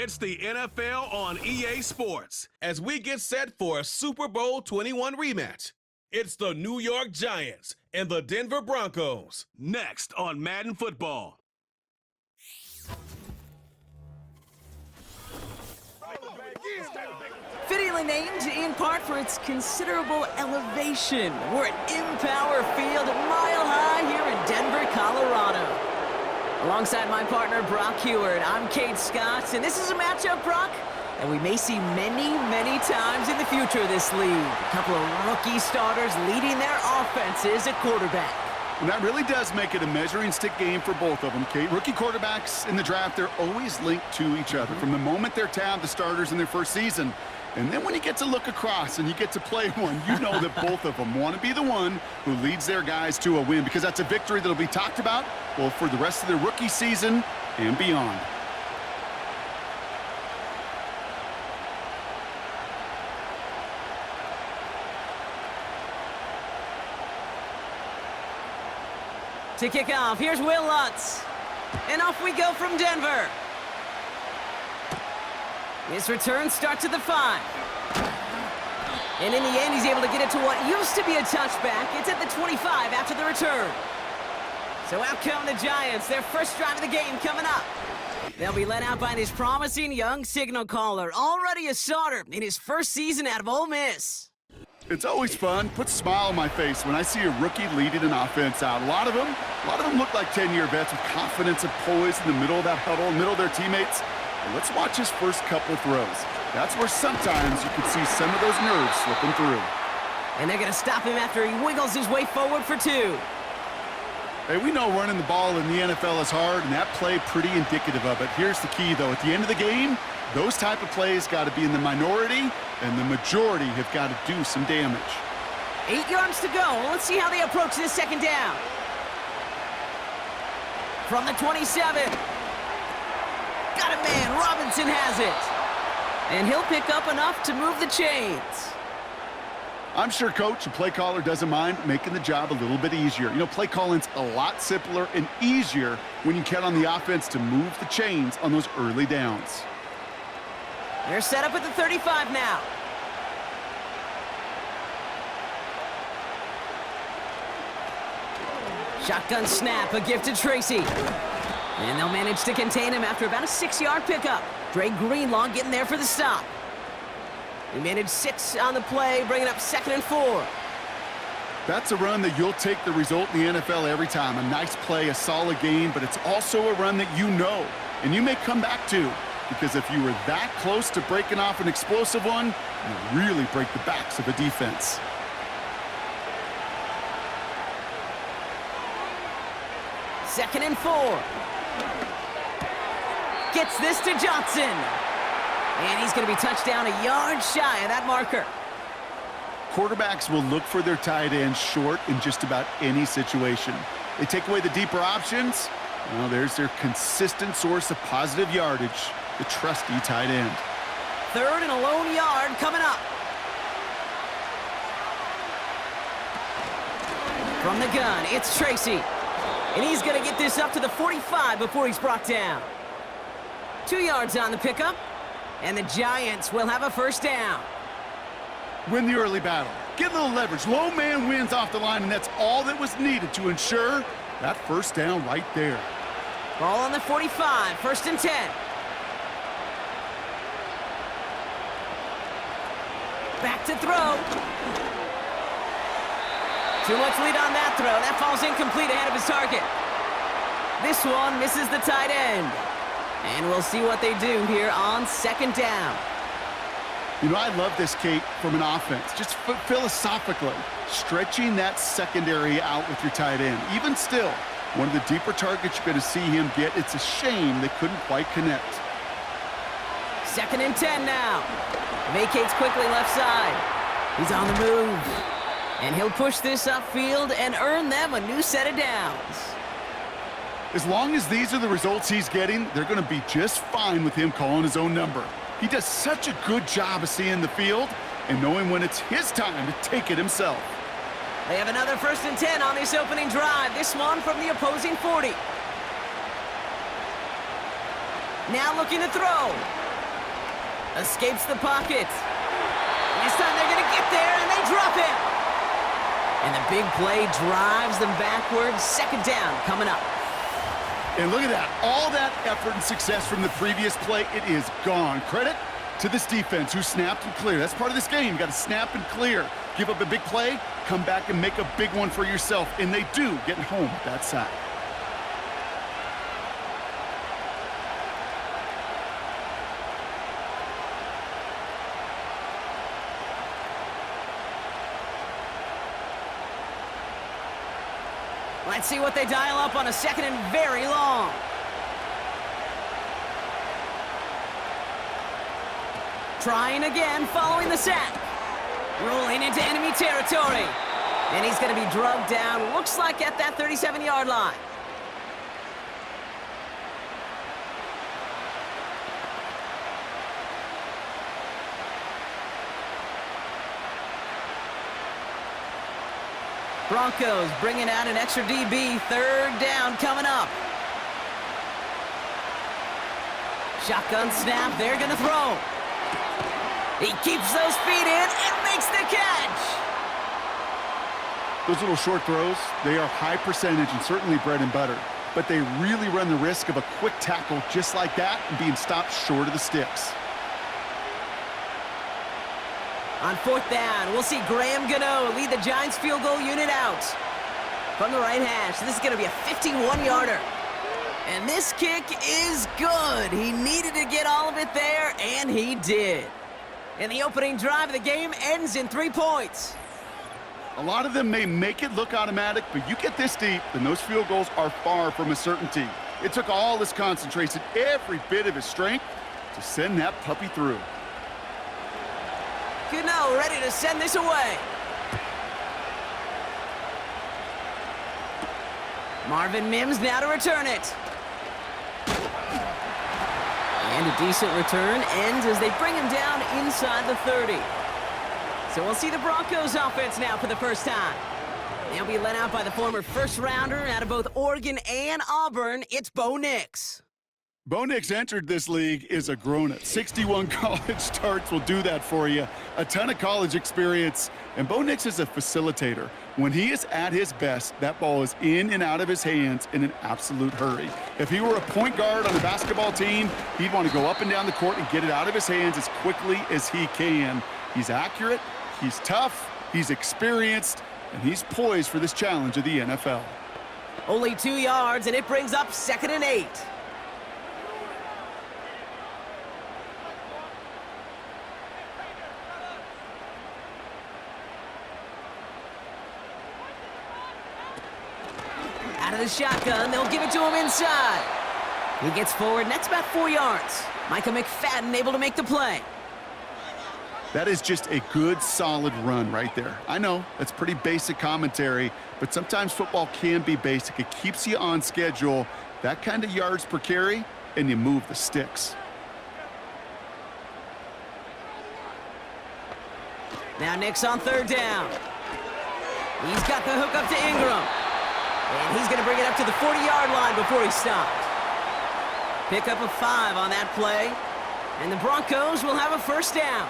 It's the NFL on EA Sports as we get set for a Super Bowl 21 rematch. It's the New York Giants and the Denver Broncos. Next on Madden Football. Fittingly named in part for its considerable elevation. We're at Empower Field, Mile High here in Denver, Colorado. Alongside my partner, Brock Heward, I'm Kate Scott, and this is a matchup, Brock, that we may see many, many times in the future of this league. A couple of rookie starters leading their offenses at quarterback. And that really does make it a measuring stick game for both of them, Kate. Rookie quarterbacks in the draft, they're always linked to each other from the moment they're tabbed the starters in their first season. And then when you get to look across and you get to play one, you know that both of them want to be the one who leads their guys to a win, because that's a victory that'll be talked about, well, for the rest of their rookie season and beyond. To kick off, here's Will Lutz. And off we go from Denver. His return starts at the 5. And in the end, he's able to get it to what used to be a touchback. It's at the 25 after the return. So out come the Giants. Their first drive of the game coming up. They'll be led out by this promising young signal caller. Already a starter in his first season out of Ole Miss. It's always fun, puts a smile on my face when I see a rookie leading an offense out. A lot of them look like 10-year vets with confidence and poise in the middle of that huddle, in the middle of their teammates. And let's watch his first couple throws. That's where sometimes you can see some of those nerves slipping through. And they're going to stop him after he wiggles his way forward for 2. Hey, we know running the ball in the NFL is hard, and that play pretty indicative of it. Here's the key, though. At the end of the game, those type of plays got to be in the minority, and the majority have got to do some damage. 8 yards to go. Let's see how they approach this second down. From the 27. Got it, man. Robinson has it. And he'll pick up enough to move the chains. I'm sure coach and play caller doesn't mind making the job a little bit easier. You know, play calling's a lot simpler and easier when you count on the offense to move the chains on those early downs. They're set up at the 35 now. Shotgun snap, a gift to Tracy. And they'll manage to contain him after about a 6-yard pickup. Dre Greenlaw getting there for the stop. He managed 6 on the play, bringing up 2nd and 4. That's a run that you'll take the result in the NFL every time. A nice play, a solid game, but it's also a run that you know, and you may come back to, because if you were that close to breaking off an explosive one, you really break the backs of a defense. Second and 4. Gets this to Jaxson. And he's going to be touched down a yard shy of that marker. Quarterbacks will look for their tight end short in just about any situation. They take away the deeper options. Well, there's their consistent source of positive yardage, the trusty tight end. 3rd and a lone yard coming up. From the gun, it's Tracy. And he's going to get this up to the 45 before he's brought down. 2 yards on the pickup. And the Giants will have a first down. Win the early battle. Get a little leverage. Low man wins off the line, and that's all that was needed to ensure that first down right there. Ball on the 45, 1st and 10. Back to throw. Too much lead on that throw. That falls incomplete ahead of his target. This one misses the tight end. And we'll see what they do here on 2nd down. You know, I love this, Kate, from an offense. Just philosophically, stretching that secondary out with your tight end. Even still, one of the deeper targets you're going to see him get. It's a shame they couldn't quite connect. 2nd and 10 now. Vacates quickly left side. He's on the move. And he'll push this upfield and earn them a new set of downs. As long as these are the results he's getting, they're going to be just fine with him calling his own number. He does such a good job of seeing the field and knowing when it's his time to take it himself. They have another 1st and 10 on this opening drive. This one from the opposing 40. Now looking to throw. Escapes the pocket. This time they're going to get there, and they drop him. And the big play drives them backwards. Second down coming up. And look at that. All that effort and success from the previous play, it is gone. Credit to this defense who snapped and cleared. That's part of this game. You got to snap and clear. Give up a big play, come back and make a big one for yourself. And they do, getting home with that sack. Let's see what they dial up on a second and very long. Trying again, following the sack. Rolling into enemy territory. And he's going to be drugged down, looks like at that 37-yard line. Broncos bringing out an extra DB. Third down coming up. Shotgun snap. They're going to throw. He keeps those feet in and makes the catch. Those little short throws, they are high percentage and certainly bread and butter. But they really run the risk of a quick tackle just like that and being stopped short of the sticks. On fourth down, we'll see Graham Gano lead the Giants field goal unit out. From the right hash, this is going to be a 51-yarder. And this kick is good. He needed to get all of it there, and he did. And the opening drive of the game ends in 3 points. A lot of them may make it look automatic, but you get this deep, and those field goals are far from a certainty. It took all his concentration, every bit of his strength, to send that puppy through. Gano ready to send this away. Marvin Mims now to return it. And a decent return ends as they bring him down inside the 30. So we'll see the Broncos offense now for the first time. They'll be led out by the former first-rounder out of both Oregon and Auburn. It's Bo Nix. Bo Nix entered this league is a grown-up. 61 college starts will do that for you. A ton of college experience. And Bo Nix is a facilitator. When he is at his best, that ball is in and out of his hands in an absolute hurry. If he were a point guard on a basketball team, he'd want to go up and down the court and get it out of his hands as quickly as he can. He's accurate, he's tough, he's experienced, and he's poised for this challenge of the NFL. Only 2 yards, and it brings up 2nd and 8. Out of the shotgun, they'll give it to him inside. He gets forward, and that's about 4 yards. Micah McFadden able to make the play. That is just a good, solid run right there. I know, that's pretty basic commentary, but sometimes football can be basic. It keeps you on schedule, that kind of yards per carry, and you move the sticks. Now Nix on 3rd down. He's got the hook up to Ingram. And he's going to bring it up to the 40-yard line before he stopped. Pick up a 5 on that play. And the Broncos will have a first down.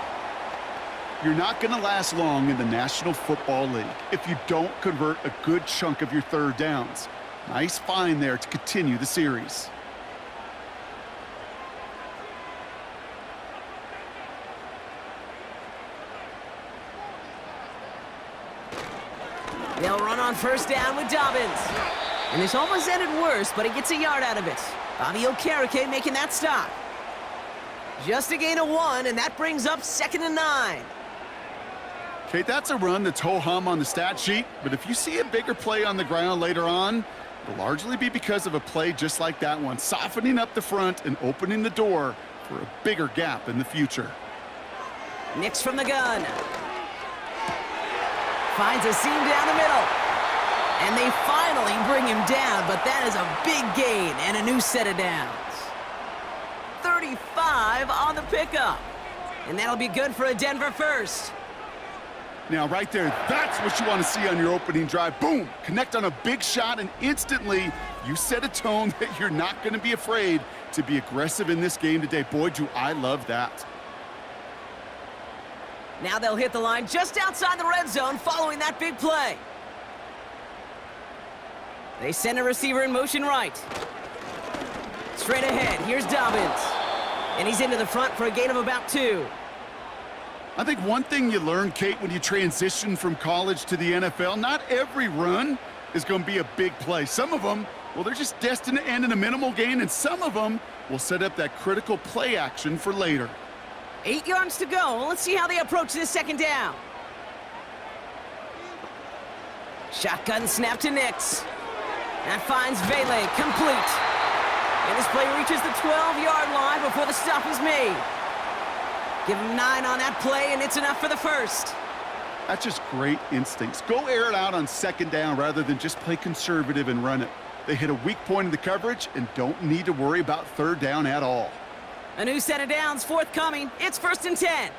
You're not going to last long in the National Football League if you don't convert a good chunk of your third downs. Nice find there to continue the series. They'll run on first down with Dobbins. And this almost ended worse, but he gets a yard out of it. Bobby Okereke making that stop. Just a gain of 1, and that brings up 2nd and 9. Okay, that's a run that's ho-hum on the stat sheet, but if you see a bigger play on the ground later on, it'll largely be because of a play just like that one, softening up the front and opening the door for a bigger gap in the future. Nix from the gun. Finds a seam down the middle. And they finally bring him down, but that is a big gain and a new set of downs. 35 on the pickup. And that'll be good for a Denver first. Now, right there, that's what you want to see on your opening drive. Boom! Connect on a big shot, and instantly you set a tone that you're not going to be afraid to be aggressive in this game today. Boy, do I love that. Now they'll hit the line just outside the red zone following that big play. They send a receiver in motion right. Straight ahead, here's Dobbins. And he's into the front for a gain of about 2. I think one thing you learn, Kate, when you transition from college to the NFL, not every run is going to be a big play. Some of them, well, they're just destined to end in a minimal gain, and some of them will set up that critical play action for later. 8 yards to go. Let's see how they approach this second down. Shotgun snap to Nix. That finds Vele, complete. And this play reaches the 12-yard line before the stop is made. Give him 9 on that play, and it's enough for the first. That's just great instincts. Go air it out on second down rather than just play conservative and run it. They hit a weak point in the coverage and don't need to worry about third down at all. A new set of downs forthcoming. It's 1st and 10.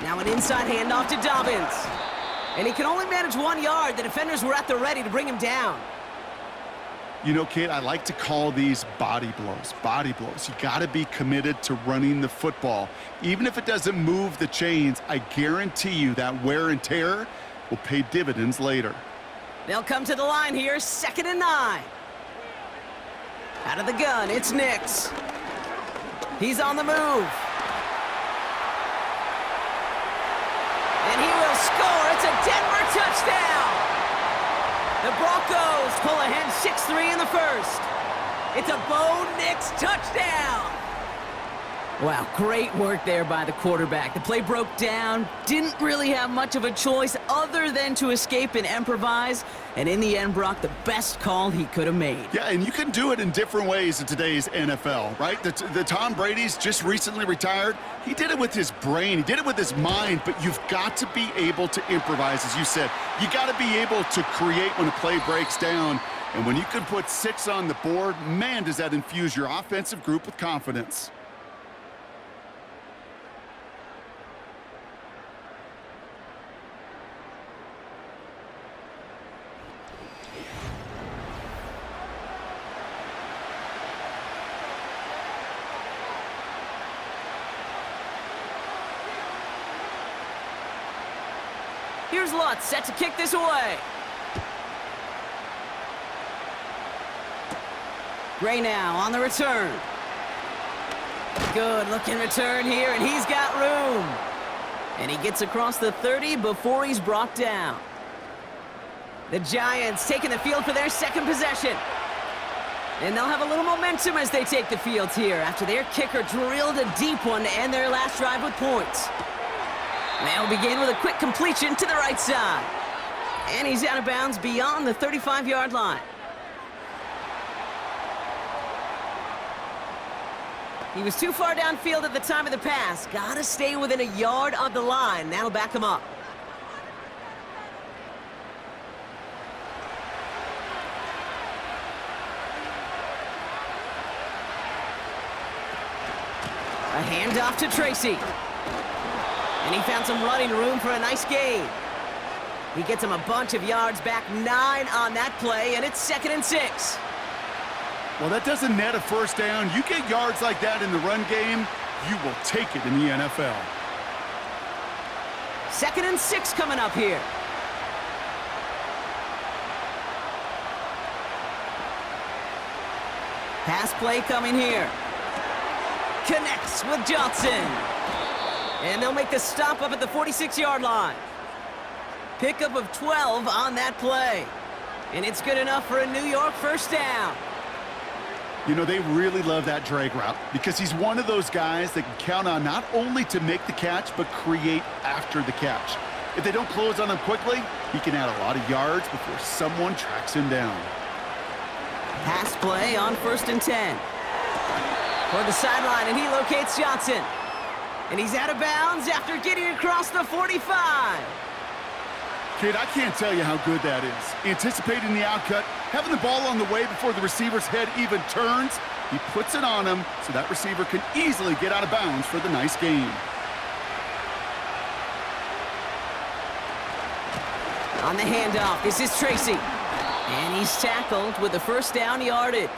Now an inside handoff to Dobbins. And he can only manage 1 yard. The defenders were at the ready to bring him down. You know, Kate, I like to call these body blows. Body blows. You got to be committed to running the football. Even if it doesn't move the chains, I guarantee you that wear and tear will pay dividends later. They'll come to the line here, 2nd and 9. Out of the gun, it's Nix. He's on the move. And he will score. It's a Denver touchdown. The Broncos pull ahead 6-3 in the first. It's a Bo Nix touchdown. Wow, great work there by the quarterback. The play broke down, didn't really have much of a choice other than to escape and improvise. And in the end, Brock, the best call he could have made. Yeah, and you can do it in different ways in today's NFL, right? The Tom Brady's just recently retired. He did it with his brain. He did it with his mind, but you've got to be able to improvise, as you said. You got to be able to create when a play breaks down. And when you can put 6 on the board, man, does that infuse your offensive group with confidence. Here's Lutz set to kick this away. Gray now on the return. Good looking return here, and he's got room. And he gets across the 30 before he's brought down. The Giants taking the field for their second possession. And they'll have a little momentum as they take the field here after their kicker drilled a deep one to end their last drive with points. They'll begin with a quick completion to the right side. And he's out of bounds beyond the 35-yard line. He was too far downfield at the time of the pass. Gotta stay within a yard of the line. That'll back him up. A handoff to Tracy. And he found some running room for a nice gain. He gets him a bunch of yards back, 9 on that play, and it's 2nd and 6. Well, that doesn't net a first down. You get yards like that in the run game, you will take it in the NFL. 2nd and 6 coming up here. Pass play coming here. Connects with Jaxson. And they'll make the stop up at the 46-yard line. Pickup of 12 on that play. And it's good enough for a New York first down. You know, they really love that drag route because he's one of those guys that can count on not only to make the catch, but create after the catch. If they don't close on him quickly, he can add a lot of yards before someone tracks him down. Pass play on 1st and 10. For the sideline, and he locates Johnson. And he's out of bounds after getting across the 45. Kid, I can't tell you how good that is. Anticipating the outcut, having the ball on the way before the receiver's head even turns, he puts it on him so that receiver can easily get out of bounds for the nice gain. On the handoff, this is Tracy. And he's tackled with the first down yardage.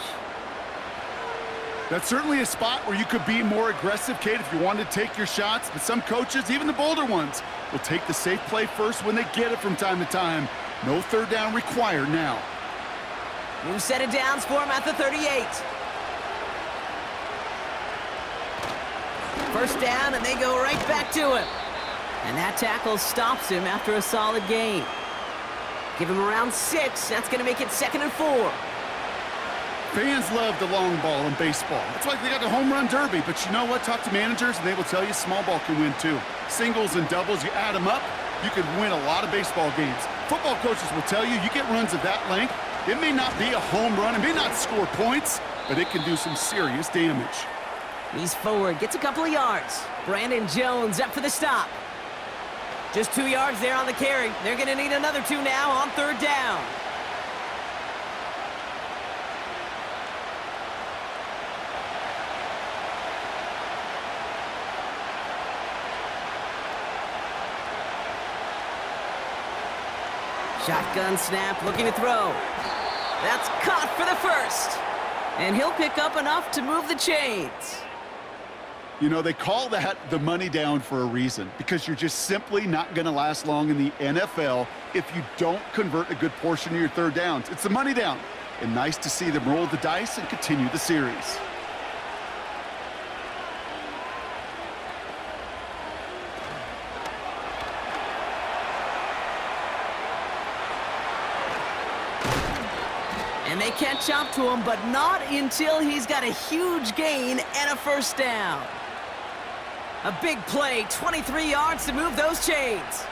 That's certainly a spot where you could be more aggressive, Kate, if you wanted to take your shots. But some coaches, even the bolder ones, will take the safe play first when they get it from time to time. No third down required now. New set of downs for him at the 38. First down, and they go right back to him. And that tackle stops him after a solid gain. Give him around 6. That's going to make it 2nd and 4. Fans love the long ball in baseball. That's why they got the home run derby. But you know what? Talk to managers, and they will tell you small ball can win too. Singles and doubles, you add them up, you can win a lot of baseball games. Football coaches will tell you get runs of that length. It may not be a home run, it may not score points, but it can do some serious damage. He's forward, gets a couple of yards. Brandon Jones up for the stop. Just 2 yards there on the carry. They're going to need another 2 now on 3rd down. Shotgun snap, looking to throw. That's caught for the first. And he'll pick up enough to move the chains. You know, they call that the money down for a reason, because you're just simply not going to last long in the NFL if you don't convert a good portion of your third downs. It's the money down. And nice to see them roll the dice and continue the series. And they catch up to him, but not until he's got a huge gain and a first down. A big play, 23 yards to move those chains.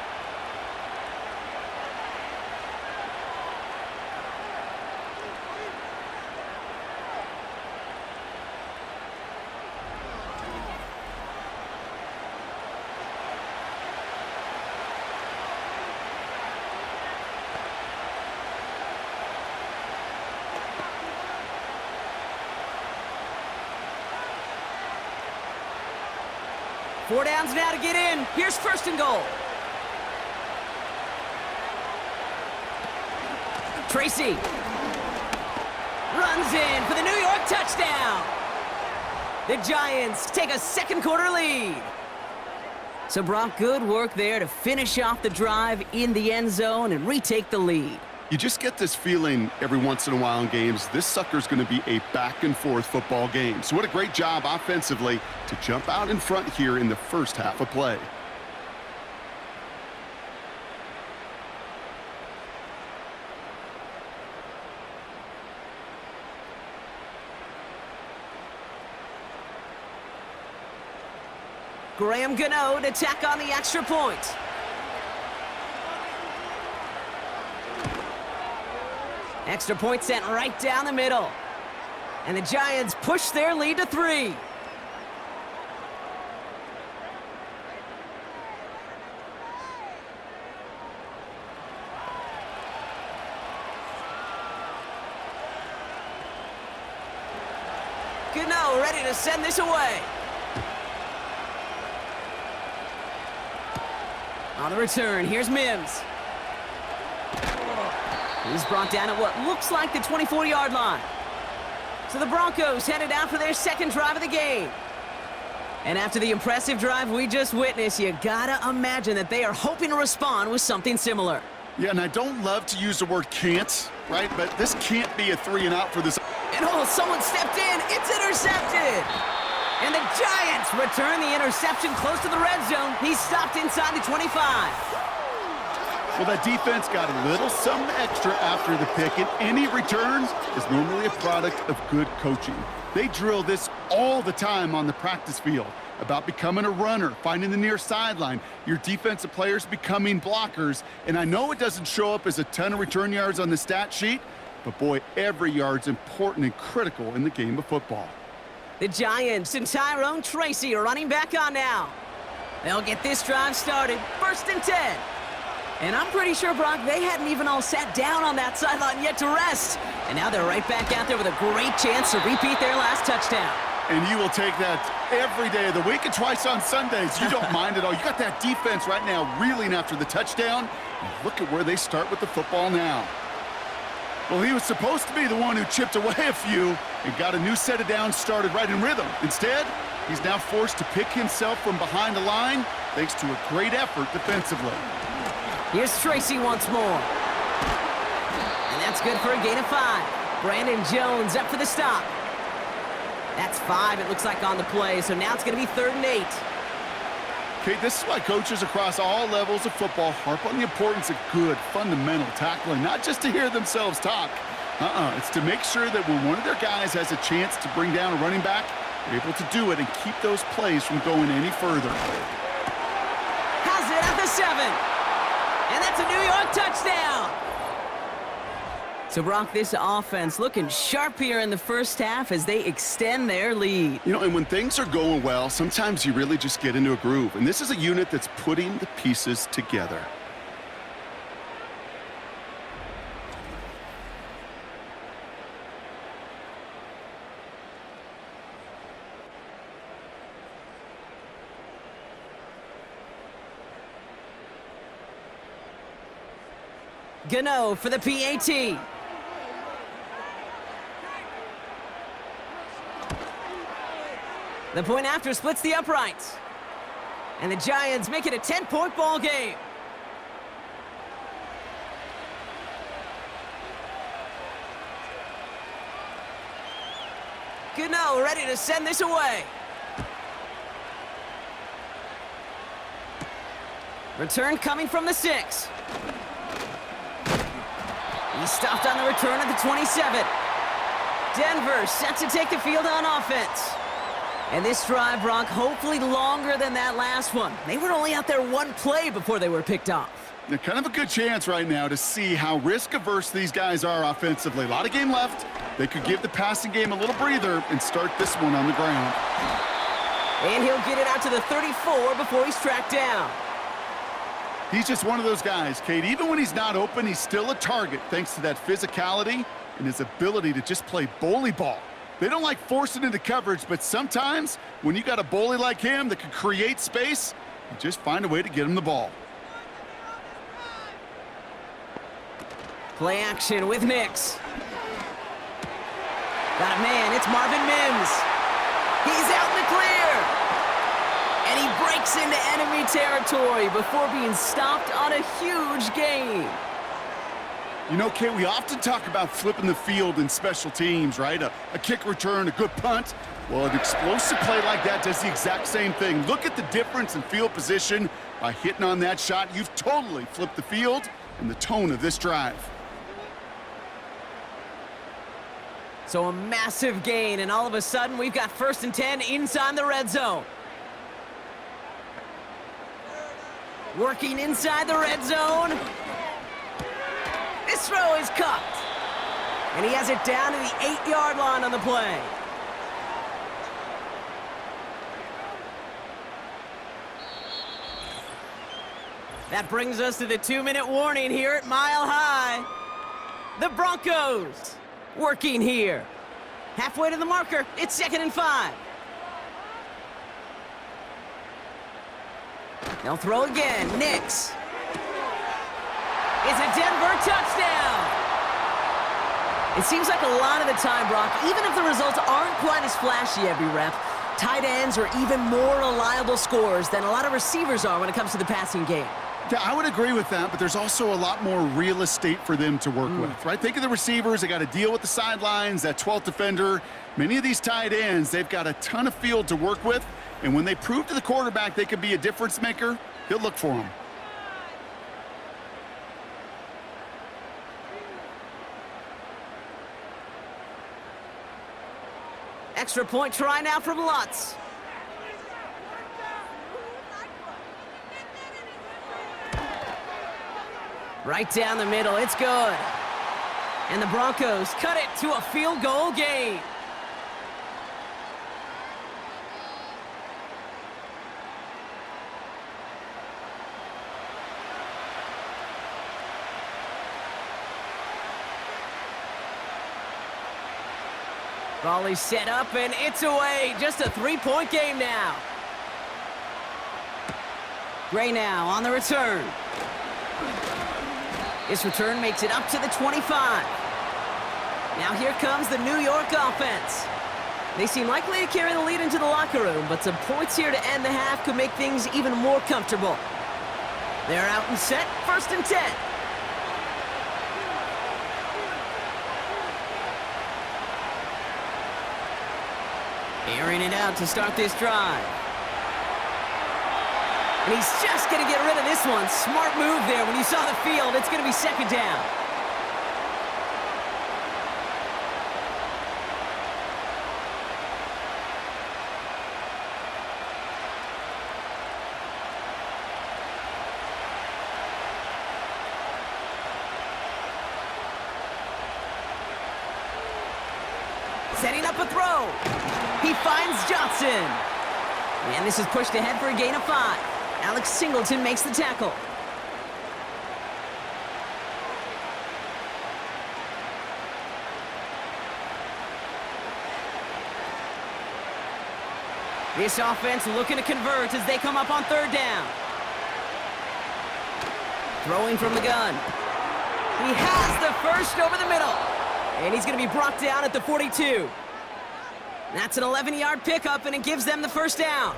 Four downs now to get in. Here's 1st and goal. Tracy runs in for the New York touchdown. The Giants take a 2nd quarter lead. So Brock, good work there to finish off the drive in the end zone and retake the lead. You just get this feeling every once in a while in games, this sucker's going to be a back-and-forth football game. So what a great job offensively to jump out in front here in the first half of play. Graham Gano to tack on the extra point. Extra point sent right down the middle. And the Giants push their lead to 3. Gano ready to send this away. On the return, here's Mims. He's brought down at what looks like the 24-yard line. So the Broncos headed out for their 2nd drive of the game. And after the impressive drive we just witnessed, you gotta imagine that they are hoping to respond with something similar. Yeah, and I don't love to use the word can't, right? But this can't be a 3-and-out for this. And oh, someone stepped in. It's intercepted. And the Giants return the interception close to the red zone. He's stopped inside the 25. Well, that defense got a little something extra after the pick, and any return is normally a product of good coaching. They drill this all the time on the practice field about becoming a runner, finding the near sideline, your defensive players becoming blockers. And I know it doesn't show up as a ton of return yards on the stat sheet, but boy, every yard's important and critical in the game of football. The Giants and Tyrone Tracy are running back on now. They'll get this drive started. 1st and 10. And I'm pretty sure, Brock, they hadn't even all sat down on that sideline yet to rest. And now they're right back out there with a great chance to repeat their last touchdown. And you will take that every day of the week and twice on Sundays. You don't mind at all. You got that defense right now reeling after the touchdown. Look at where they start with the football now. Well, he was supposed to be the one who chipped away a few and got a new set of downs started right in rhythm. Instead, he's now forced to pick himself from behind the line thanks to a great effort defensively. Here's Tracy once more. And that's good for a gain of 5. Brandon Jones up for the stop. That's 5, it looks like, on the play, so now it's going to be 3rd and 8. Okay, this is why coaches across all levels of football harp on the importance of good, fundamental tackling, not just to hear themselves talk. It's to make sure that when one of their guys has a chance to bring down a running back, they're able to do it and keep those plays from going any further. Has it at the 7. And that's a New York touchdown. So, Brock, this offense looking sharp here in the first half as they extend their lead. You know, and when things are going well, sometimes you really just get into a groove. And this is a unit that's putting the pieces together. Gano for the PAT. The point after splits the uprights. And the Giants make it a 10-point ball game. Gano ready to send this away. Return coming from the 6. He stopped on the return at the 27. Denver set to take the field on offense. And this drive, Brock, hopefully longer than that last one. They were only out there one play before they were picked off. They're kind of a good chance right now to see how risk-averse these guys are offensively. A lot of game left. They could give the passing game a little breather and start this one on the ground. And he'll get it out to the 34 before he's tracked down. He's just one of those guys, Kate. Even when he's not open, he's still a target thanks to that physicality and his ability to just play bully ball. They don't like forcing into coverage, but sometimes when you got a bully like him that can create space, you just find a way to get him the ball. Play action with Nix. Got a man, it's Marvin Mims. He's out in the clear. And he breaks into enemy territory before being stopped on a huge gain. You know, Kate, we often talk about flipping the field in special teams, right? A kick return, a good punt. Well, an explosive play like that does the exact same thing. Look at the difference in field position. By hitting on that shot, you've totally flipped the field and the tone of this drive. So a massive gain, and all of a sudden, we've got 1st and 10 inside the red zone. Working inside the red zone. This throw is cut. And he has it down to the 8-yard line on the play. That brings us to the 2-minute warning here at Mile High. The Broncos working here. Halfway to the marker, it's 2nd and 5. They'll throw again. Nix. It's a Denver touchdown. It seems like a lot of the time, Brock, even if the results aren't quite as flashy every rep, tight ends are even more reliable scorers than a lot of receivers are when it comes to the passing game. Yeah, I would agree with that, but there's also a lot more real estate for them to work with, right? Think of the receivers. They got to deal with the sidelines, that 12th defender. Many of these tight ends, they've got a ton of field to work with, and when they prove to the quarterback they can be a difference maker, he'll look for them. Extra point try now from Lutz. Right down the middle, it's good. And the Broncos cut it to a field goal game. Volley set up, and it's away. Just a 3-point game now. Gray now on the return. This return makes it up to the 25. Now here comes the New York offense. They seem likely to carry the lead into the locker room, but some points here to end the half could make things even more comfortable. They're out and set, 1st and 10. Airing it out to start this drive. And he's just going to get rid of this one. Smart move there. When you saw the field, it's going to be 2nd down. Setting up a throw. He finds Jaxson. And this is pushed ahead for a gain of 5. Alex Singleton makes the tackle. This offense looking to convert as they come up on 3rd down. Throwing from the gun. He has the first over the middle. And he's going to be brought down at the 42. That's an 11-yard pickup, and it gives them the 1st down.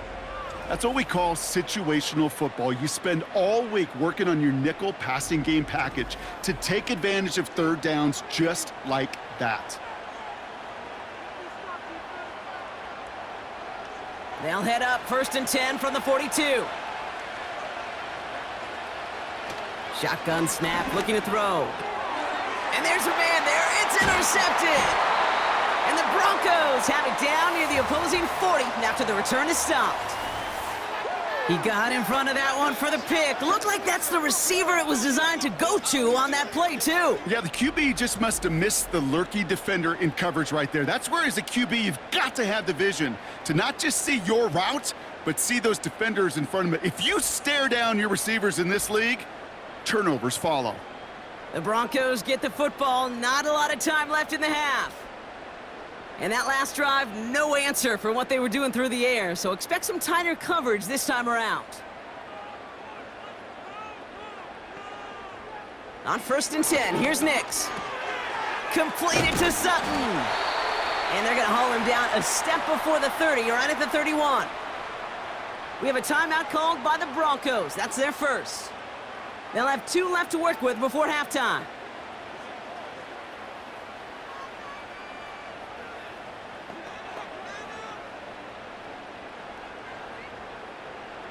That's what we call situational football. You spend all week working on your nickel passing game package to take advantage of 3rd downs just like that. They'll head up 1st and 10 from the 42. Shotgun snap, looking to throw. And there's a man there. It's intercepted. And the Broncos have it down near the opposing 40 after the return is stopped. He got in front of that one for the pick. Looked like that's the receiver it was designed to go to on that play, too. Yeah, the QB just must have missed the lurky defender in coverage right there. That's where, as a QB, you've got to have the vision to not just see your route, but see those defenders in front of it. If you stare down your receivers in this league, turnovers follow. The Broncos get the football. Not a lot of time left in the half. And that last drive, no answer for what they were doing through the air, so expect some tighter coverage this time around. On 1st and 10, here's Nix. Completed to Sutton. And they're going to haul him down a step before the 30, right at the 31. We have a timeout called by the Broncos. That's their first. They'll have 2 left to work with before halftime.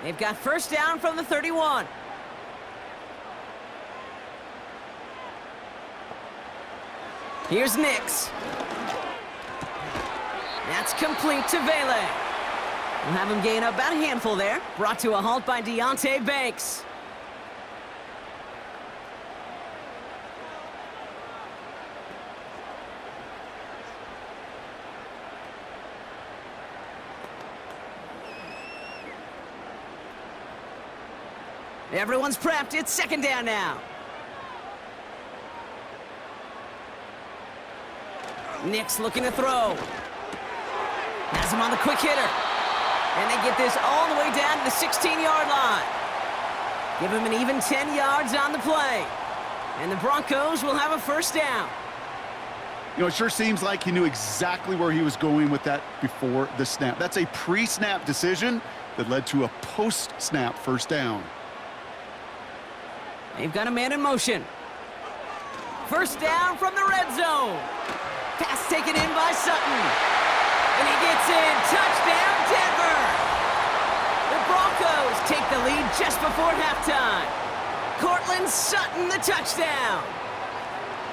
They've got 1st down from the 31. Here's Nix. That's complete to Vele. We'll have him gain about a handful there. Brought to a halt by Deonte Banks. Everyone's prepped. It's 2nd down now. Nix looking to throw. Has him on the quick hitter. And they get this all the way down to the 16-yard line. Give him an even 10 yards on the play. And the Broncos will have a 1st down. You know, it sure seems like he knew exactly where he was going with that before the snap. That's a pre-snap decision that led to a post-snap 1st down. They've got a man in motion. 1st down from the red zone. Pass taken in by Sutton. And he gets in. Touchdown, Denver. The Broncos take the lead just before halftime. Cortland Sutton, the touchdown.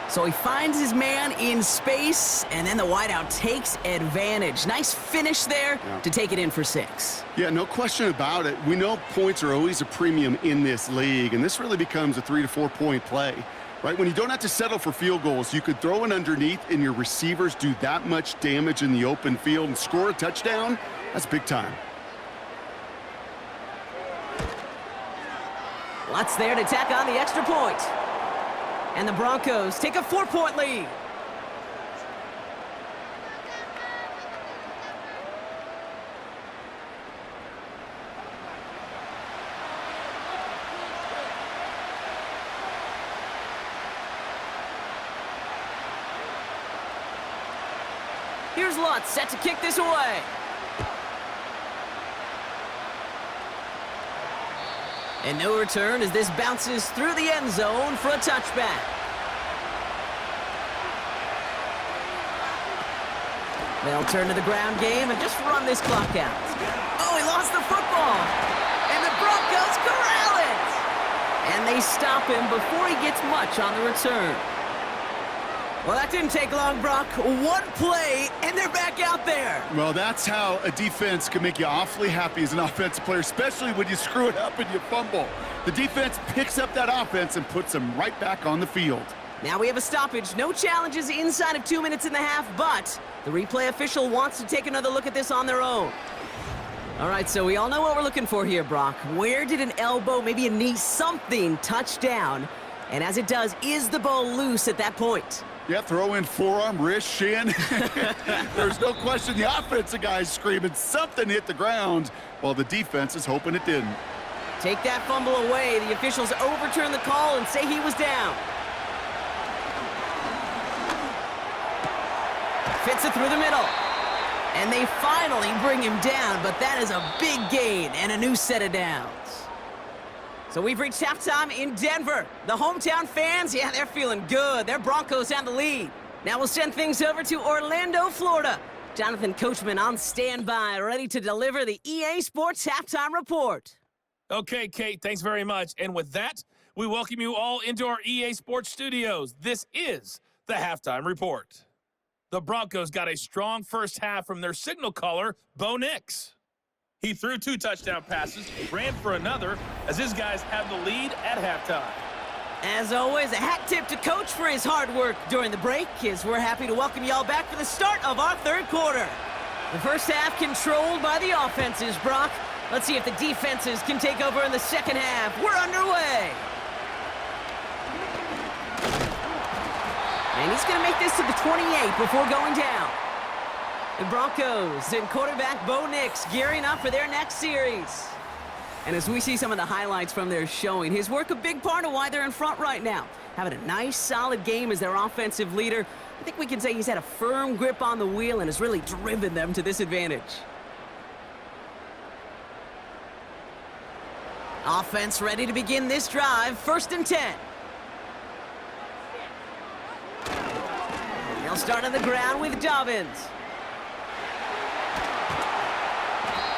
So he finds his man in space, and then the wideout takes advantage. Nice finish there to take it in for 6. Yeah, no question about it. We know points are always a premium in this league, and this really becomes a 3 to 4 point play, right? When you don't have to settle for field goals, you could throw it underneath, and your receivers do that much damage in the open field and score a touchdown. That's big time. Lutz there to tack on the extra point. And the Broncos take a 4-point lead. Here's Lutz set to kick this away. And no return as this bounces through the end zone for a touchback. They'll turn to the ground game and just run this clock out. Oh, he lost the football. And the Broncos corral it. And they stop him before he gets much on the return. Well, that didn't take long, Brock. One play, and they're back out there. Well, that's how a defense can make you awfully happy as an offensive player, especially when you screw it up and you fumble. The defense picks up that offense and puts them right back on the field. Now we have a stoppage. No challenges inside of 2 minutes and a half, but the replay official wants to take another look at this on their own. All right, so we all know what we're looking for here, Brock. Where did an elbow, maybe a knee, something touch down? And as it does, is the ball loose at that point? Yeah, throw in forearm, wrist, shin. There's no question the offensive guy's screaming something hit the ground while the defense is hoping it didn't. Take that fumble away. The officials overturn the call and say he was down. Fits it through the middle. And they finally bring him down, but that is a big gain and a new set of downs. So we've reached halftime in Denver. The hometown fans, yeah, they're feeling good. Their Broncos have the lead. Now we'll send things over to Orlando, Florida. Jonathan Coachman on standby, ready to deliver the EA Sports Halftime Report. Okay, Kate, thanks very much. And with that, we welcome you all into our EA Sports studios. This is the Halftime Report. The Broncos got a strong first half from their signal caller, Bo Nix. He threw 2 touchdown passes, ran for another, as his guys have the lead at halftime. As always, a hat tip to Coach for his hard work during the break, as we're happy to welcome y'all back for the start of our third quarter. The first half controlled by the offenses, Brock. Let's see if the defenses can take over in the second half. We're underway. And he's going to make this to the 28 before going down. The Broncos and quarterback Bo Nix gearing up for their next series. And as we see some of the highlights from their showing, his work a big part of why they're in front right now. Having a nice, solid game as their offensive leader. I think we can say he's had a firm grip on the wheel and has really driven them to this advantage. Offense ready to begin this drive. 1st and 10. They'll start on the ground with Dobbins.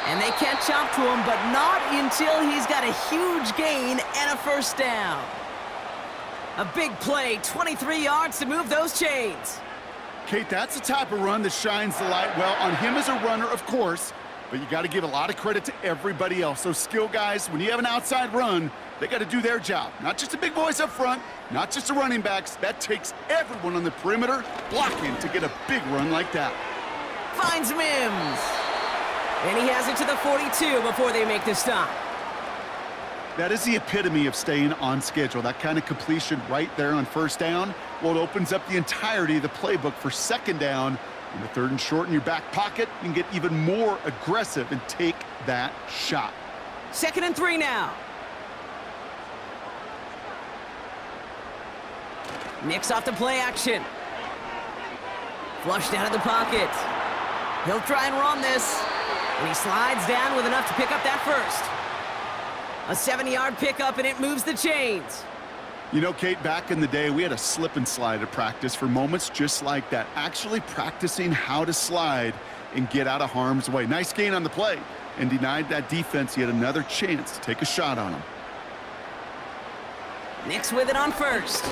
And they catch up to him, but not until he's got a huge gain and a first down. A big play, 23 yards to move those chains. Kate, that's the type of run that shines the light well on him as a runner, of course, but you got to give a lot of credit to everybody else. Those skill guys, when you have an outside run, they got to do their job. Not just the big boys up front, not just the running backs. That takes everyone on the perimeter blocking to get a big run like that. Finds Mims. And he has it to the 42 before they make the stop. That is the epitome of staying on schedule. That kind of completion right there on first down. Well, it opens up the entirety of the playbook for second down. In the 3rd and short in your back pocket, you can get even more aggressive and take that shot. 2nd and 3 now. Nix off the play action. Flushed out of the pocket. He'll try and run this. And he slides down with enough to pick up that first. A 70-yard pickup, and it moves the chains. You know, Kate, back in the day, we had a slip and slide at practice for moments just like that. Actually practicing how to slide and get out of harm's way. Nice gain on the play, and denied that defense yet another chance to take a shot on him. Nix with it on first.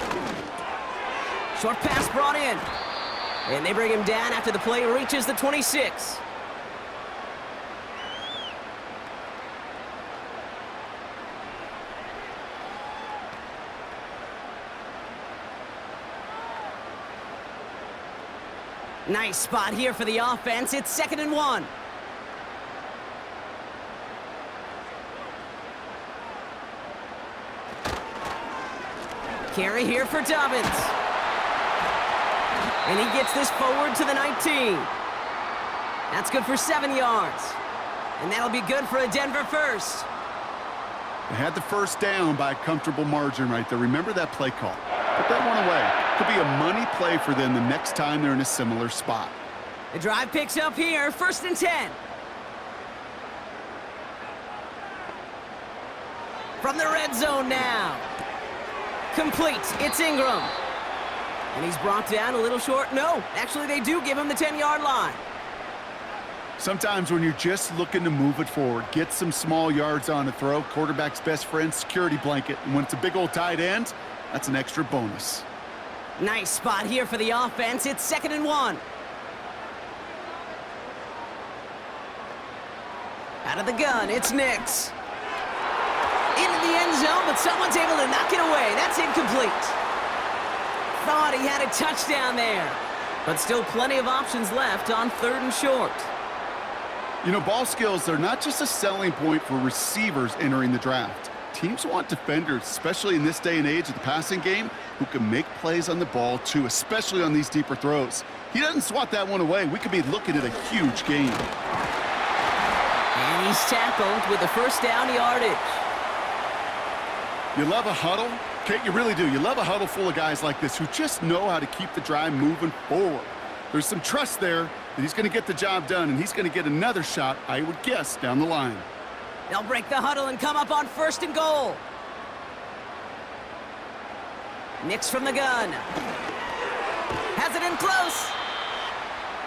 Short pass brought in. And they bring him down after the play reaches the 26. Nice spot here for the offense. It's 2nd and 1. Carry here for Dobbins. And he gets this forward to the 19. That's good for 7 yards. And that'll be good for a Denver first. They had the first down by a comfortable margin right there. Remember that play call. Put that one away. Could be a money play for them the next time they're in a similar spot. The drive picks up here, 1st and 10. From the red zone now. Complete, it's Ingram. And he's brought down a little short. No, actually they do give him the 10-yard line. Sometimes when you're just looking to move it forward, get some small yards on a throw, quarterback's best friend, security blanket. And when it's a big old tight end, that's an extra bonus. Nice spot here for the offense. It's 2nd and 1. Out of the gun, it's Nix. Into the end zone, but someone's able to knock it away. That's incomplete. Thought he had a touchdown there. But still plenty of options left on 3rd and short. You know, ball skills are not just a selling point for receivers entering the draft. Teams want defenders, especially in this day and age of the passing game, who can make plays on the ball too, especially on these deeper throws. He doesn't swat that one away. We could be looking at a huge game. And he's tackled with the 1st down yardage. You love a huddle? Kate, you really do. You love a huddle full of guys like this who just know how to keep the drive moving forward. There's some trust there that he's going to get the job done, and he's going to get another shot, I would guess, down the line. They'll break the huddle and come up on 1st and goal. Nix from the gun. Has it in close.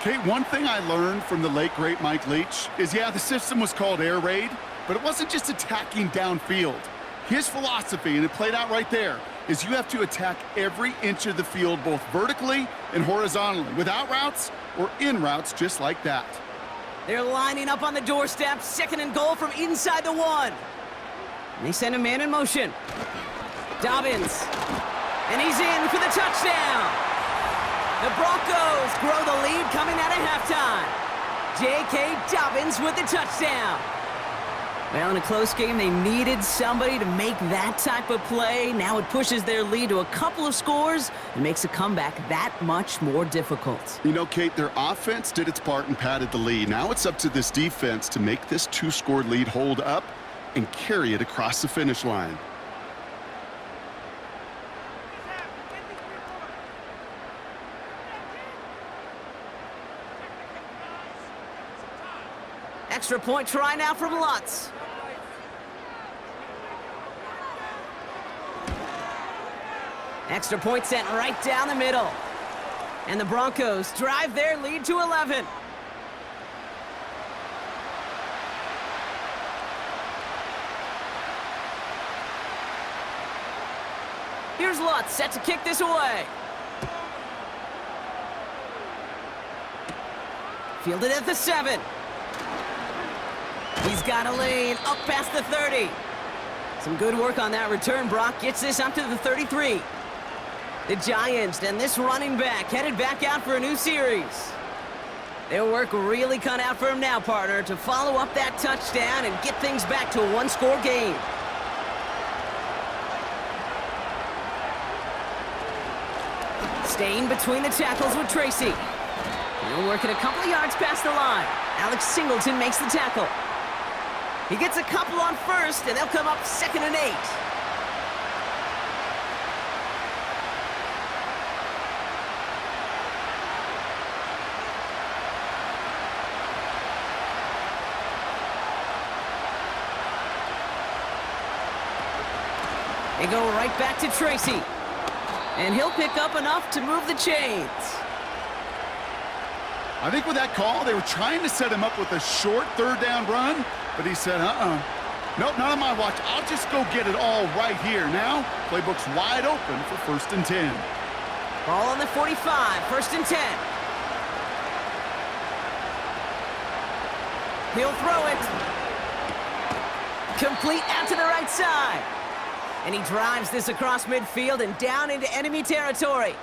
Kate, one thing I learned from the late, great Mike Leach is, yeah, the system was called air raid, but it wasn't just attacking downfield. His philosophy, and it played out right there, is you have to attack every inch of the field, both vertically and horizontally, without routes or in routes just like that. They're lining up on the doorstep, 2nd and goal from inside the 1. And they send a man in motion. Dobbins. And he's in for the touchdown. The Broncos grow the lead coming out of halftime. J.K. Dobbins with the touchdown. Well, in a close game, they needed somebody to make that type of play. Now it pushes their lead to a couple of scores and makes a comeback that much more difficult. You know, Kate, their offense did its part and padded the lead. Now it's up to this defense to make this 2-score lead hold up and carry it across the finish line. Extra point try now from Lutz. Extra point sent right down the middle. And the Broncos drive their lead to 11. Here's Lutz set to kick this away. Fielded at the 7. He's got a lane up past the 30. Some good work on that return. Brock gets this up to the 33. The Giants and this running back headed back out for a new series. Their work really cut out for him now, partner, to follow up that touchdown and get things back to a 1-score game. Staying between the tackles with Tracy. He'll work it a couple of yards past the line. Alex Singleton makes the tackle. He gets a couple on 1st, and they'll come up 2nd and 8. They go right back to Tracy. And he'll pick up enough to move the chains. I think with that call, they were trying to set him up with a short 3rd down run, but he said, nope, not on my watch. I'll just go get it all right here. Now, playbook's wide open for 1st and 10. Ball on the 45, 1st and 10. He'll throw it. Complete out to the right side. And he drives this across midfield and down into enemy territory.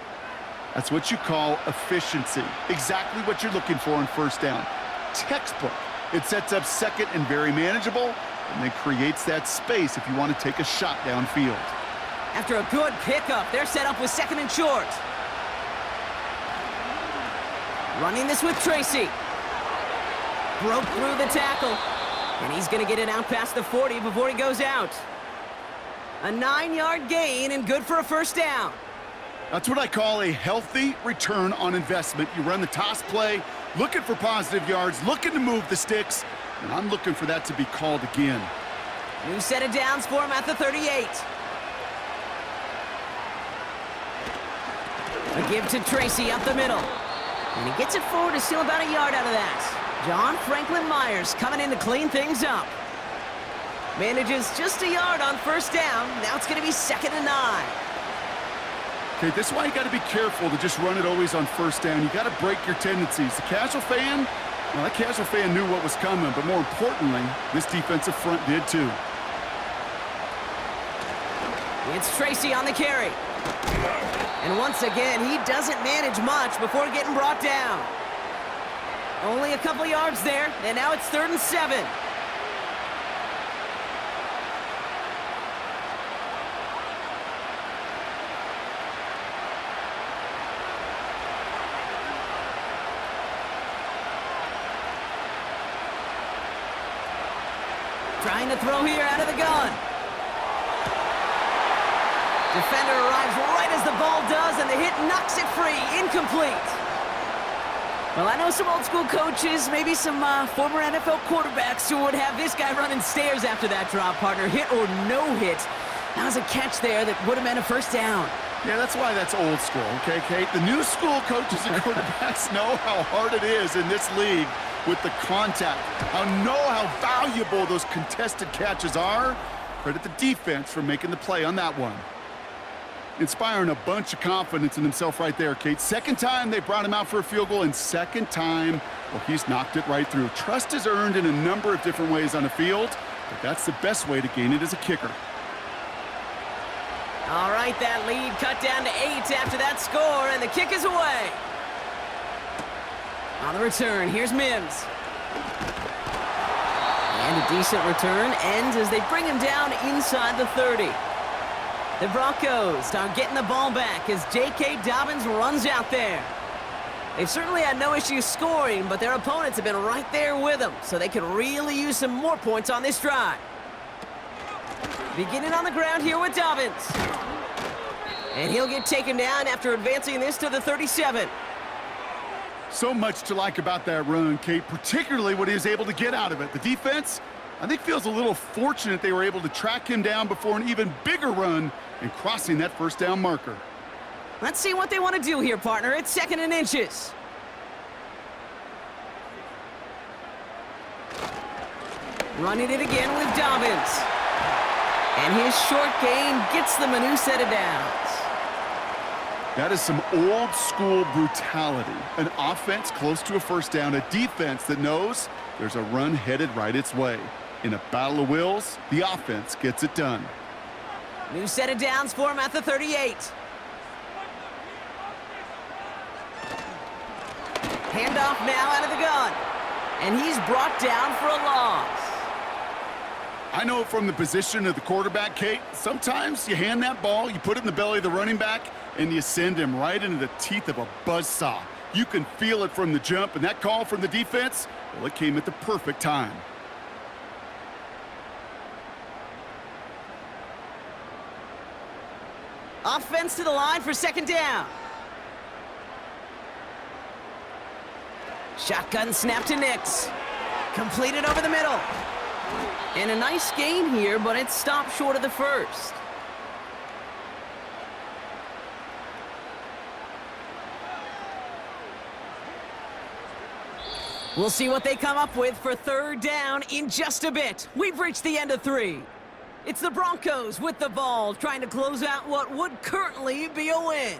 That's what you call efficiency. Exactly what you're looking for in 1st down. Textbook. It sets up 2nd and very manageable, and then creates that space if you want to take a shot downfield. After a good pickup, they're set up with 2nd and short. Running this with Tracy. Broke through the tackle. And he's going to get it out past the 40 before he goes out. A 9-yard gain and good for a 1st down. That's what I call a healthy return on investment. You run the toss play, looking for positive yards, looking to move the sticks, and I'm looking for that to be called again. New set of downs for him at the 38. A give to Tracy up the middle. And he gets it forward to steal about a yard out of that. John Franklin Myers coming in to clean things up. Manages just a yard on first down. Now it's going to be 2nd and 9. Okay, this is why you got to be careful to just run it always on first down. You got to break your tendencies. The casual fan, well, that casual fan knew what was coming, but more importantly, this defensive front did too. It's Tracy on the carry. And once again, he doesn't manage much before getting brought down. Only a couple yards there, and now it's 3rd and 7. Trying to throw here out of the gun. Defender arrives right as the ball does, and the hit knocks it free. Incomplete. Well, I know some old-school coaches, maybe some former NFL quarterbacks who would have this guy running stairs after that drop, partner. Hit or no hit. That was a catch there that would have meant a first down. Yeah, that's why that's old school, okay, Kate? The new school coaches and quarterbacks know how hard it is in this league with the contact. Know how valuable those contested catches are. Credit the defense for making the play on that one. Inspiring a bunch of confidence in himself right there, Kate. Second time they brought him out for a field goal, and second time, well, he's knocked it right through. Trust is earned in a number of different ways on the field, but that's the best way to gain it as a kicker. All right, that lead cut down to 8 after that score, and the kick is away. On the return, here's Mims. And a decent return ends as they bring him down inside the 30. The Broncos are getting the ball back as J.K. Dobbins runs out there. They've certainly had no issues scoring, but their opponents have been right there with them, so they could really use some more points on this drive. Beginning on the ground here with Dobbins. And he'll get taken down after advancing this to the 37. So much to like about that run, Kate, particularly what he was able to get out of it. The defense, I think, feels a little fortunate they were able to track him down before an even bigger run and crossing that first down marker. Let's see what they want to do here, partner. It's 2nd and inches. Running it again with Dobbins. And his short gain gets them a new set of downs. That is some old school brutality. An offense close to a first down, a defense that knows there's a run headed right its way. In a battle of wills, the offense gets it done. New set of downs for him at the 38. Handoff now out of the gun. And he's brought down for a loss. I know from the position of the quarterback, Kate, sometimes you hand that ball, you put it in the belly of the running back, and you send him right into the teeth of a buzzsaw. You can feel it from the jump, and that call from the defense, well, it came at the perfect time. Offense to the line for 2nd down. Shotgun snap to Nix. Completed over the middle. And a nice gain here, but it stopped short of the first. We'll see what they come up with for 3rd down in just a bit. We've reached the end of 3. It's the Broncos with the ball, trying to close out what would currently be a win.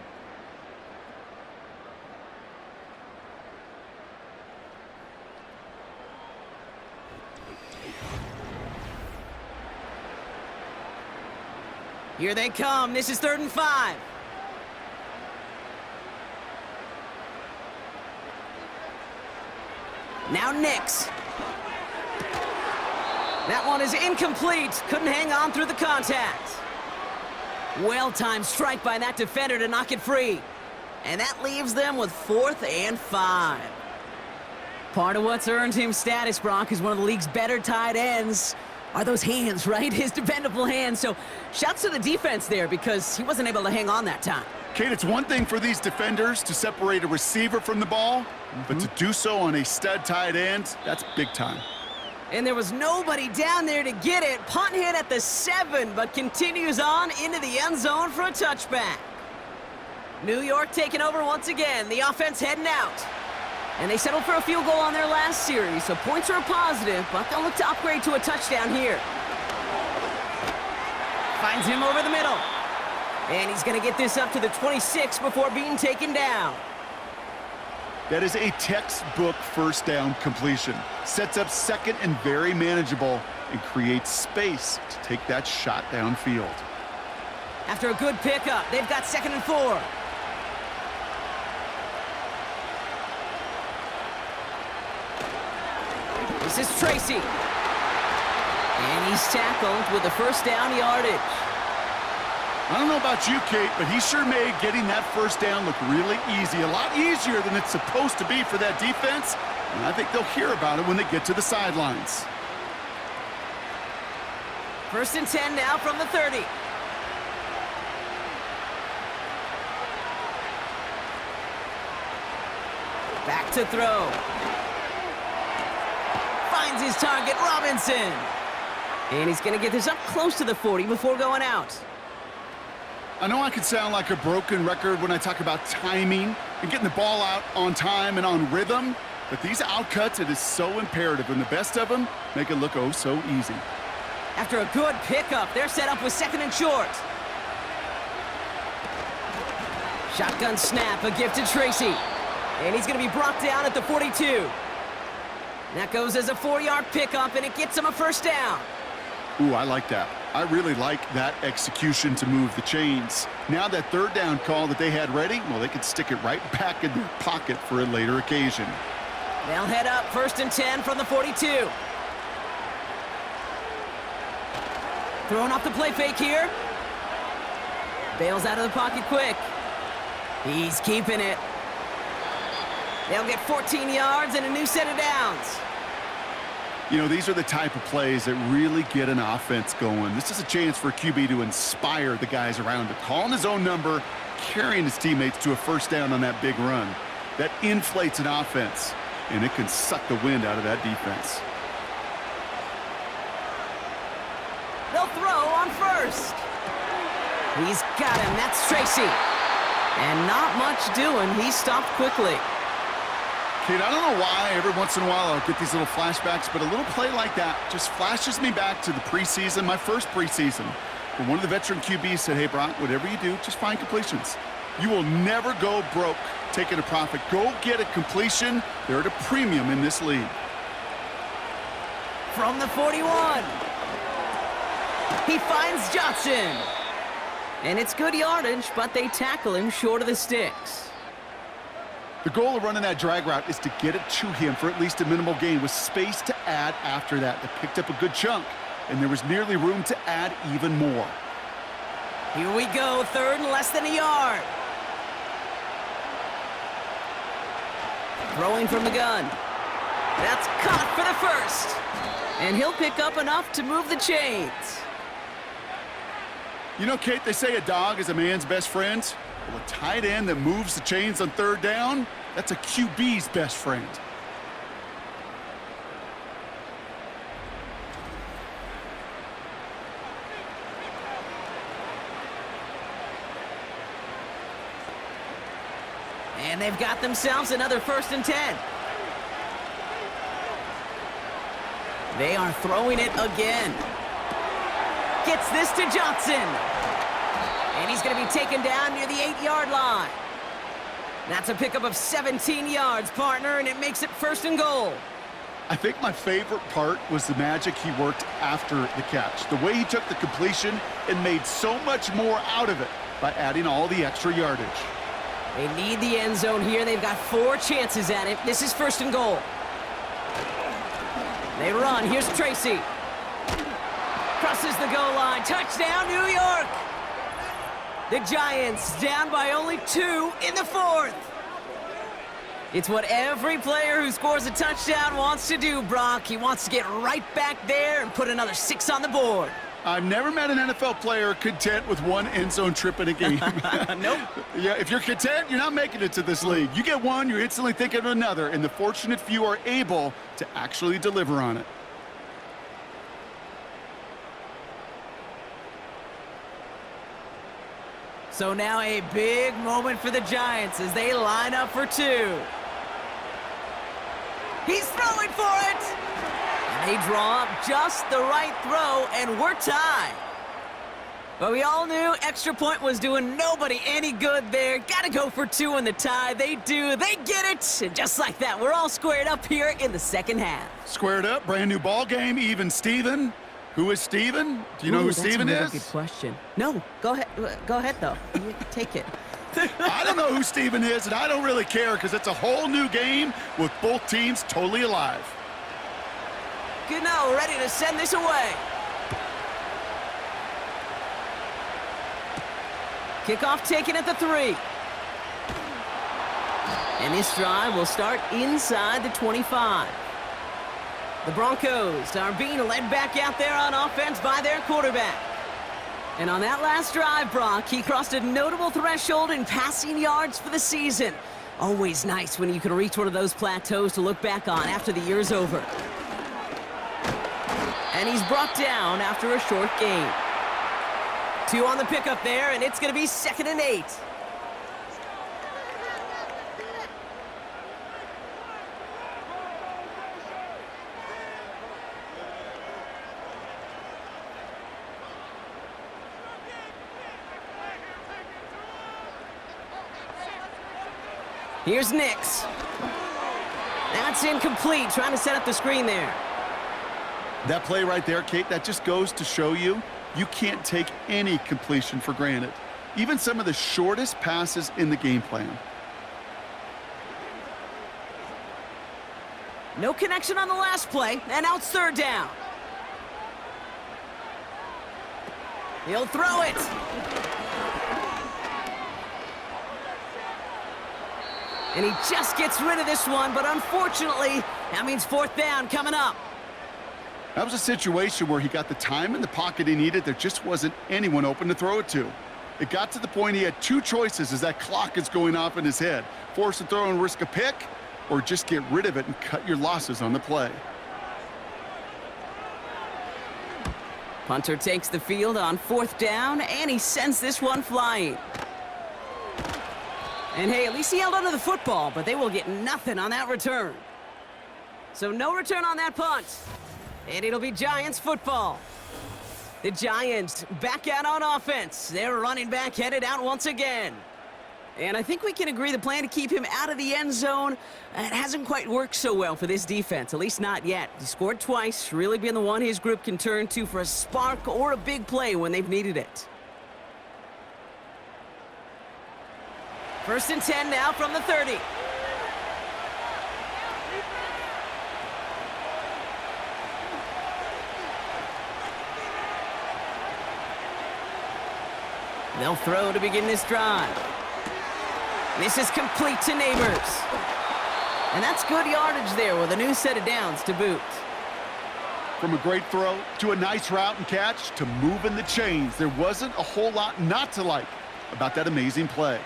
Here they come. This is 3rd and 5. Now Nix. That one is incomplete. Couldn't hang on through the contact. Well-timed strike by that defender to knock it free. And that leaves them with 4th and 5. Part of what's earned him status, Brock, is one of the league's better tight ends. Are those hands, right? His dependable hands. So shouts to the defense there because he wasn't able to hang on that time. Kate, it's one thing for these defenders to separate a receiver from the ball, but to do so on a stud tight end, that's big time. And there was nobody down there to get it. Punt hit at the 7, but continues on into the end zone for a touchback. New York taking over once again. The offense heading out. And they settled for a field goal on their last series, so points are a positive, but they'll look to upgrade to a touchdown here. Finds him over the middle. And he's going to get this up to the 26 before being taken down. That is a textbook first down completion. Sets up second and very manageable and creates space to take that shot downfield. After a good pickup, they've got 2nd and 4. This is Tracy. And he's tackled with the first down yardage. I don't know about you, Kate, but he sure made getting that first down look really easy. A lot easier than it's supposed to be for that defense. And I think they'll hear about it when they get to the sidelines. 1st and 10 now from the 30. Back to throw. Finds his target, Robinson. And he's going to get this up close to the 40 before going out. I know I could sound like a broken record when I talk about timing and getting the ball out on time and on rhythm, but these outcuts, it is so imperative, and the best of them make it look oh so easy. After a good pickup, they're set up with 2nd and short. Shotgun snap, a gift to Tracy. And he's going to be brought down at the 42. That goes as a 4-yard pickup, and it gets him a first down. Ooh, I like that. I really like that execution to move the chains. Now that 3rd down call that they had ready, well, they could stick it right back in their pocket for a later occasion. They'll head up 1st and 10 from the 42. Throwing off the play fake here. Bails out of the pocket quick. He's keeping it. They'll get 14 yards and a new set of downs. You know, these are the type of plays that really get an offense going. This is a chance for a QB to inspire the guys around him. Calling his own number, carrying his teammates to a first down on that big run. That inflates an offense, and it can suck the wind out of that defense. They'll throw on 1st. He's got him. That's Tracy. And not much doing. He stopped quickly. Kate, I don't know why every once in a while I'll get these little flashbacks, but a little play like that just flashes me back to the preseason, my first preseason, where one of the veteran QBs said, hey, Brock, whatever you do, just find completions. You will never go broke taking a profit. Go get a completion. They're at a premium in this league. From the 41. He finds Jaxson. And it's good yardage, but they tackle him short of the sticks. The goal of running that drag route is to get it to him for at least a minimal gain with space to add after that. They picked up a good chunk, and there was nearly room to add even more. Here we go, 3rd and less than a yard. Throwing from the gun. That's caught for the 1st. And he'll pick up enough to move the chains. You know, Kate, they say a dog is a man's best friend. Well, a tight end that moves the chains on 3rd down, that's a QB's best friend. And they've got themselves another 1st and 10. They are throwing it again. Gets this to Jaxson. And he's going to be taken down near the 8-yard line. That's a pickup of 17 yards, partner, and it makes it 1st and goal. I think my favorite part was the magic he worked after the catch. The way he took the completion and made so much more out of it by adding all the extra yardage. They need the end zone here. They've got 4 chances at it. This is 1st and goal. They run. Here's Tracy. Crosses the goal line. Touchdown, New York! The Giants down by only 2 in the 4th. It's what every player who scores a touchdown wants to do, Brock. He wants to get right back there and put another 6 on the board. I've never met an NFL player content with one end zone trip in a game. Nope. Yeah, if you're content, you're not making it to this league. You get one, you're instantly thinking of another, and the fortunate few are able to actually deliver on it. So now a big moment for the Giants as they line up for two. He's throwing for it! And they draw up just the right throw, and we're tied. But we all knew extra point was doing nobody any good there. Gotta go for two in the tie. They do. They get it. And just like that, we're all squared up here in the second half. Squared up, brand new ball game, even Steven. Who is Steven? Do you know who Steven is? That's a good question. No, go ahead. Go ahead, though. You take it. I don't know who Steven is, and I don't really care because it's a whole new game with both teams totally alive. Good now, ready to send this away. Kickoff taken at the 3. And this drive will start inside the 25. The Broncos are being led back out there on offense by their quarterback. And on that last drive, Brock, he crossed a notable threshold in passing yards for the season. Always nice when you can reach one of those plateaus to look back on after the year's over. And he's brought down after a short gain. 2 on the pickup there, and it's going to be 2nd and 8. Here's Nix. That's incomplete, trying to set up the screen there. That play right there, Kate, that just goes to show you can't take any completion for granted. Even some of the shortest passes in the game plan. No connection on the last play, and now it's 3rd down. He'll throw it. And he just gets rid of this one, but unfortunately, that means 4th down coming up. That was a situation where he got the time in the pocket he needed. There just wasn't anyone open to throw it to. It got to the point he had 2 choices as that clock is going off in his head. Force a throw and risk a pick, or just get rid of it and cut your losses on the play. Punter takes the field on 4th down, and he sends this one flying. And hey, at least he held onto the football, but they will get nothing on that return. So no return on that punt. And it'll be Giants football. The Giants back out on offense. Their running back headed out once again. And I think we can agree the plan to keep him out of the end zone, it hasn't quite worked so well for this defense, at least not yet. He scored twice, really being the one his group can turn to for a spark or a big play when they've needed it. 1st and 10 now from the 30. They'll throw to begin this drive. This is complete to Neighbors. And that's good yardage there with a new set of downs to boot. From a great throw to a nice route and catch to moving the chains, there wasn't a whole lot not to like about that amazing play.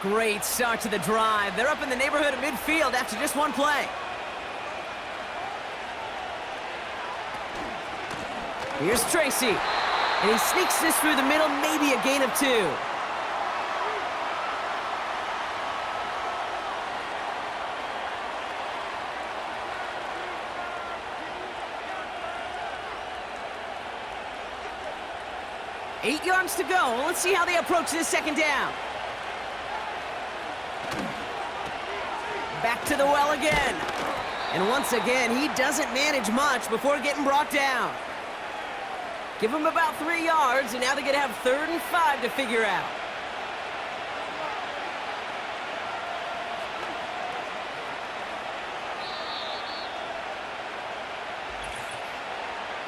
Great start to the drive. They're up in the neighborhood of midfield after just one play. Here's Tracy. And he sneaks this through the middle, maybe a gain of 2. Eight yards to go. Let's see how they approach this 2nd down. Back to the well again. And once again, he doesn't manage much before getting brought down. Give him about 3 yards, and now they're going to have 3rd and 5 to figure out.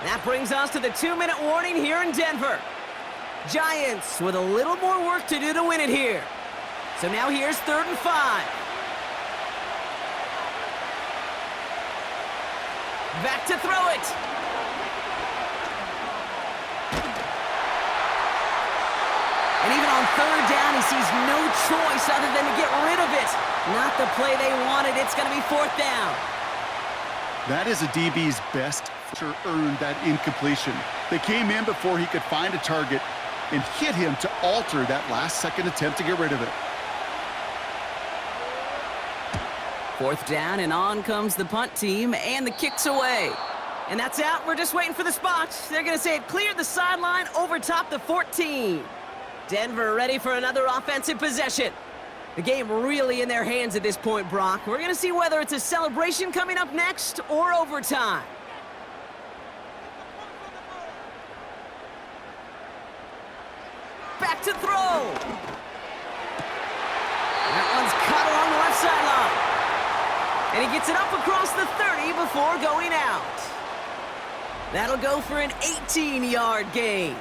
That brings us to the 2-minute warning here in Denver. Giants with a little more work to do to win it here. So now here's 3rd and 5. Back to throw it. And even on 3rd down, he sees no choice other than to get rid of it. Not the play they wanted. It's going to be 4th down. That is a DB's best to earn that incompletion. They came in before he could find a target and hit him to alter that last-second attempt to get rid of it. 4th down, and on comes the punt team, and the kick's away. And that's out. We're just waiting for the spot. They're going to say it cleared the sideline over top the 14. Denver ready for another offensive possession. The game really in their hands at this point, Brock. We're going to see whether it's a celebration coming up next or overtime. Back to throw. That one's cut along the left sideline. And he gets it up across the 30 before going out. That'll go for an 18-yard gain.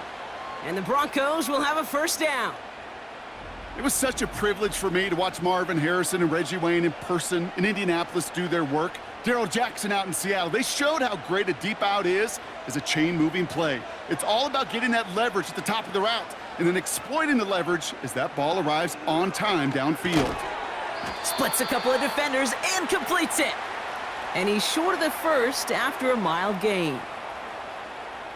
And the Broncos will have a 1st down. It was such a privilege for me to watch Marvin Harrison and Reggie Wayne in person in Indianapolis do their work. Darryl Jackson out in Seattle. They showed how great a deep out is as a chain-moving play. It's all about getting that leverage at the top of the route and then exploiting the leverage as that ball arrives on time downfield. Splits a couple of defenders and completes it. And he's short of the 1st after a mild gain.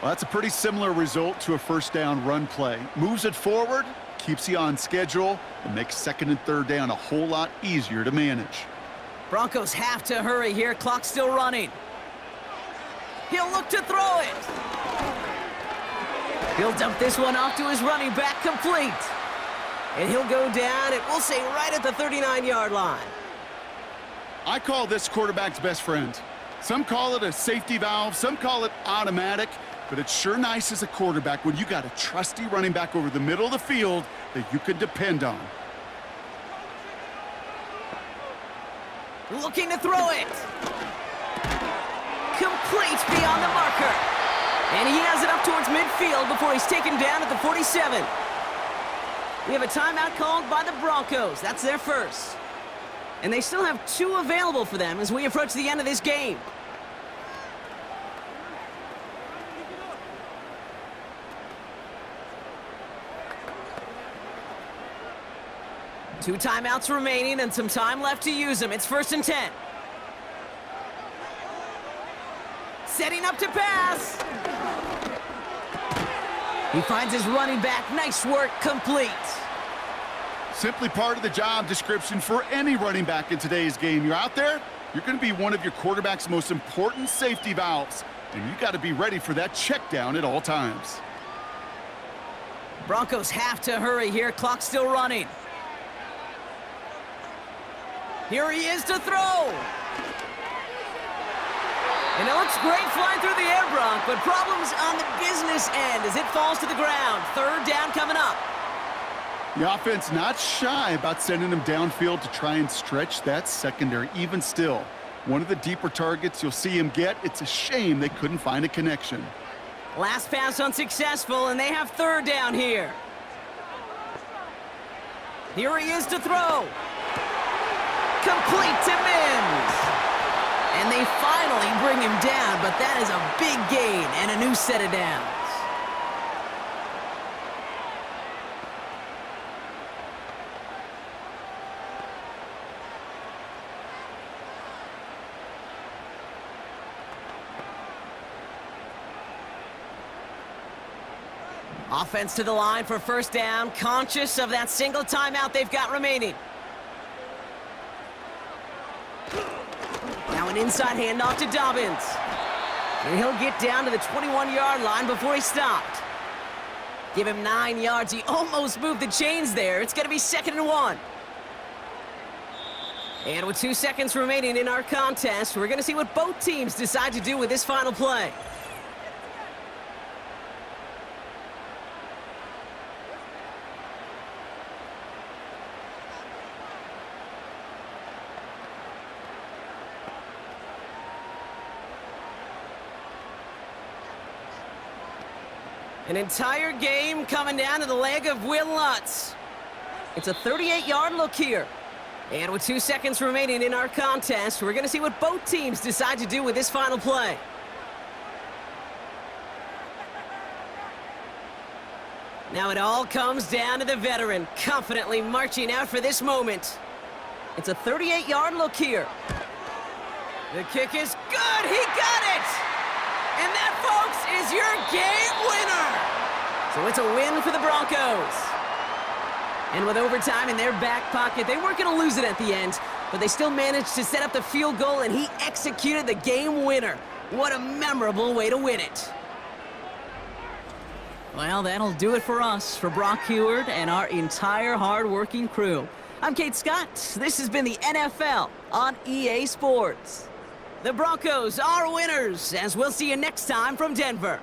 Well, that's a pretty similar result to a 1st down run play. Moves it forward, keeps you on schedule, and makes 2nd and 3rd down a whole lot easier to manage. Broncos have to hurry here. Clock's still running. He'll look to throw it. He'll dump this one off to his running back, complete. And he'll go down, and we'll say right at the 39-yard line. I call this quarterback's best friend. Some call it a safety valve, some call it automatic, but it's sure nice as a quarterback when you got a trusty running back over the middle of the field that you can depend on. Looking to throw it. Complete beyond the marker. And he has it up towards midfield before he's taken down at the 47. We have a timeout called by the Broncos. That's their 1st. And they still have 2 available for them as we approach the end of this game. Two timeouts remaining and some time left to use them. It's 1st and 10. Setting up to pass. He finds his running back. Nice work, complete. Simply part of the job description for any running back in today's game. You're out there, you're going to be one of your quarterback's most important safety valves, and you got to be ready for that check down at all times. Broncos have to hurry here. Clock's still running. Here he is to throw. And it looks great flying through the air, Bronc, but problems on the business end as it falls to the ground. 3rd down coming up. The offense not shy about sending them downfield to try and stretch that secondary. Even still, one of the deeper targets you'll see him get. It's a shame they couldn't find a connection. Last pass unsuccessful, and they have 3rd down here. Here he is to throw. Complete to Mims. And they finally bring him down, but that is a big gain and a new set of downs. Offense to the line for 1st down, conscious of that single timeout they've got remaining. Now an inside handoff to Dobbins. And he'll get down to the 21-yard line before he stopped. Give him 9 yards. He almost moved the chains there. It's going to be 2nd and 1. And with 2 seconds remaining in our contest, we're going to see what both teams decide to do with this final play. An entire game coming down to the leg of Will Lutz. It's a 38-yard look here. And with 2 seconds remaining in our contest, we're going to see what both teams decide to do with this final play. Now it all comes down to the veteran, confidently marching out for this moment. It's a 38-yard look here. The kick is good. He got it! And that, folks, is your game winner. So it's a win for the Broncos. And with overtime in their back pocket, they weren't going to lose it at the end, but they still managed to set up the field goal, and he executed the game winner. What a memorable way to win it. Well, that'll do it for us, for Brock Heward and our entire hard-working crew. I'm Kate Scott. This has been the NFL on EA Sports. The Broncos are winners, as we'll see you next time from Denver.